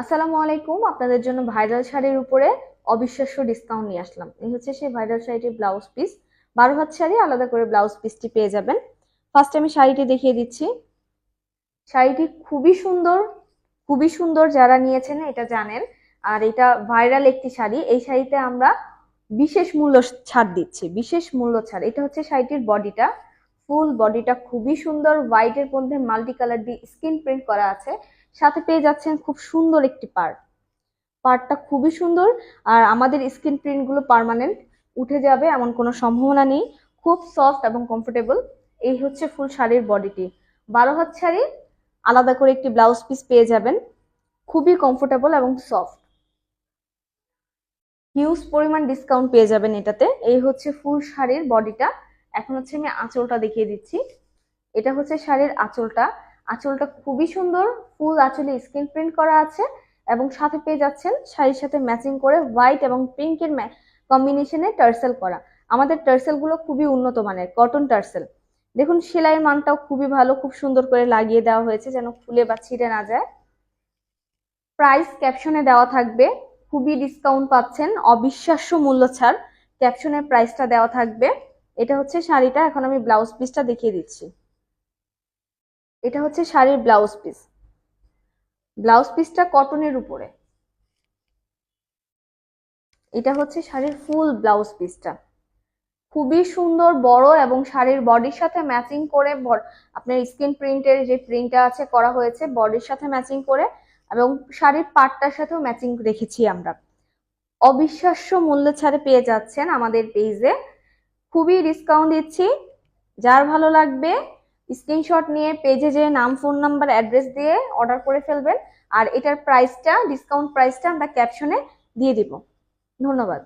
আসসালামু আলাইকুম। আপনাদের জন্য ভাইরাল শাড়ির উপরে অবিশ্বাস্য ডিসকাউন্ট নিয়ে আসলাম। এই হচ্ছে সেই ভাইরাল শাড়িটির ব্লাউজ পিস। 12 হাত শাড়ি, আলাদা করে ব্লাউজ পিসটি পেয়ে যাবেন। ফার্স্ট আমি শাড়িটি দেখিয়ে দিচ্ছি। শাড়িটি খুবই সুন্দর, খুবই সুন্দর। যারা নিয়েছেন এটা জানেন। আর এটা ভাইরাল একটি শাড়ি। এই শাড়িতে আমরা বিশেষ মূল্য ছাড় দিচ্ছি, বিশেষ মূল্য ছাড়। এটা হচ্ছে শাড়িটির বডিটা, ফুল বডিটা খুবই সুন্দর। হোয়াইটের মধ্যে মাল্টি কালার দিয়ে স্কিন প্রিন্ট করা আছে। সাথে পেয়ে যাচ্ছেন খুব সুন্দর একটি পার্টটা খুবই সুন্দর। আর আমাদের স্কিন প্রিন্ট গুলো পার্মানেন্ট, উঠে যাবে এমন কোনো সম্ভাবনা নেই। খুব সফট এবং কমফোর্টেবল। এই হচ্ছে ফুল শাড়ির বডিটি। 12 হাত শাড়ি, আলাদা করে একটি ব্লাউজ পিস পেয়ে যাবেন। খুবই কমফোর্টেবল এবং সফট। হিউজ পরিমাণ ডিসকাউন্ট পেয়ে যাবেন এটাতে। এই হচ্ছে ফুল শাড়ির বডিটা। এখন হচ্ছে আমি আঁচলটা দেখিয়ে দিচ্ছি। এটা হচ্ছে শাড়ির আঁচলটা। আঁচলটা খুবই সুন্দর, ফুল আঁচলে স্ক্রিন প্রিন্ট করা আছে এবং সাথে পেয়ে যাচ্ছেন শাড়ির সাথে ম্যাচিং করে হোয়াইট এবং পিঙ্কের কম্বিনেশনে টার্সেল করা। আমাদের টার্সেল গুলো খুবই উন্নত মানের কটন টার্সেল। দেখুন সেলাইয়ের মানটাও খুবই ভালো, খুব সুন্দর করে লাগিয়ে দেওয়া হয়েছে যেন খুলে বা ছিঁড়ে না যায়। প্রাইস ক্যাপশনে দেওয়া থাকবে। খুবই ডিসকাউন্ট পাচ্ছেন, অবিশ্বাস্য মূল্য ছাড়। ক্যাপশনের প্রাইসটা দেওয়া থাকবে। এটা হচ্ছে শাড়িটা। এখন আমি ব্লাউজ পিসটা দেখিয়ে দিচ্ছি। এটা হচ্ছে শাড়ির ব্লাউজ পিস। ব্লাউজ পিসটা কটনের উপরে। এটা হচ্ছে শাড়ির ফুল ব্লাউজ পিসটা। খুবই সুন্দর, বড় এবং শাড়ির বডির সাথে ম্যাচিং করে আপনার স্ক্রিন প্রিন্টের যে প্রিন্টটা আছে করা হয়েছে বডির সাথে ম্যাচিং করে, এবং শাড়ির পাটটার সাথেও ম্যাচিং রেখেছি আমরা। অবিশ্বাস্য মূল্য ছাড়ে পেয়ে যাচ্ছেন আমাদের পেজে। খুবই ডিসকাউন্ট দিচ্ছি। যার ভালো লাগবে স্ক্রিনশট নিয়ে পেজে যে নাম, ফোন নাম্বার, অ্যাড্রেস দিয়ে অর্ডার করে ফেলবেন। আর এটার প্রাইসটা, ডিসকাউন্ট প্রাইসটা আমরা ক্যাপশনে দিয়ে দিব। ধন্যবাদ।